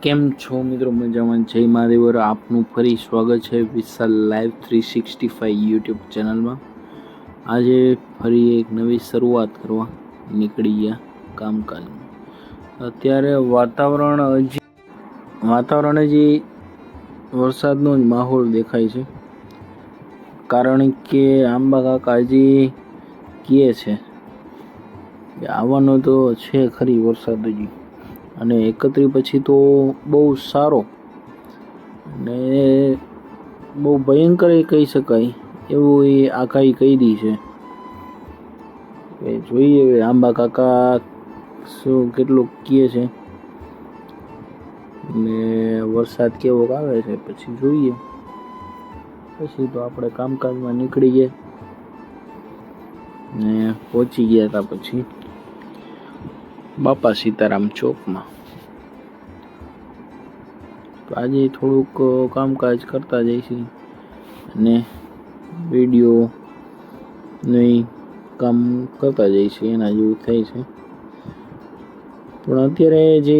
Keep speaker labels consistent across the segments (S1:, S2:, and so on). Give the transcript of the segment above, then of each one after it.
S1: કેમ છો મિત્રો? મજામાં? જય મહાદેવર. આપનું ફરી સ્વાગત છે વિશાલ લાઈવ 365 યુટ્યુબ ચેનલમાં. આજે ફરી એક નવી શરૂઆત કરવા નીકળી ગયા કામકાજમાં. અત્યારે વાતાવરણ હજી વરસાદનો જ માહોલ દેખાય છે, કારણ કે આંબા કાકા હજી કહે છે કે આવવાનો તો છે ખરી વરસાદ હજી, અને 31 પછી તો બહુ સારો અને બહુ ભયંકર કહી શકાય એવું એ આગાહી કહી દી છે. જોઈએ હવે આંબા કાકા શું કેટલું કહે છે ને વરસાદ કેવો આવે છે પછી જોઈએ. પછી તો આપણે કામકાજમાં નીકળી ગયા ને પહોંચી ગયા હતા પછી બાપા સીતારામ ચોકમાં. તો આજે થોડુંક કામકાજ કરતા જઈશું અને વિડીયો નહીં કામ કરતા જઈશું, એના જેવું થાય છે. પણ અત્યારે જે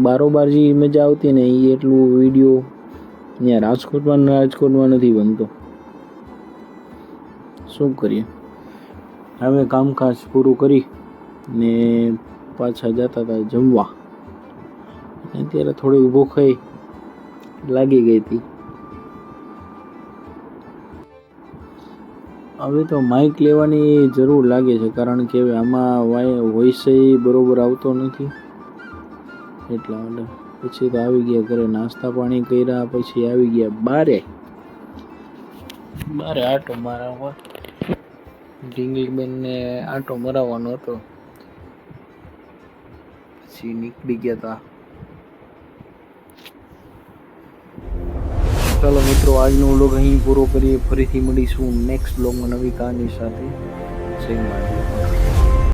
S1: બારોબાર જે મજા આવતી ને એ એટલું વિડીયો અહીંયા રાજકોટમાં નથી બનતો. શું કરીએ, હવે કામકાજ પૂરું કરી ને પાછા જતા હતા જમવા. અત્યારે થોડી ભૂખ લાગી ગઈ હતી. હવે તો માઇક લેવાની જરૂર લાગે છે, કારણ કે હવે આમાં વોઇસ બરોબર આવતો નથી. એટલા માટે પછી તો આવી ગયા ઘરે, નાસ્તા પાણી કર્યા, પછી આવી ગયા બારે આટો મારવા. ઢીંગલીબેનને આટો મરાવવાનો હતો, પછી નીકળી ગયા હતા. ચાલો મિત્રો, આજનો વ્લોગ અહીં પૂરો કરીએ. ફરીથી મળીશું નેક્સ્ટ વ્લોગમાં નવી કહાની સાથે. જય મહાદેવ.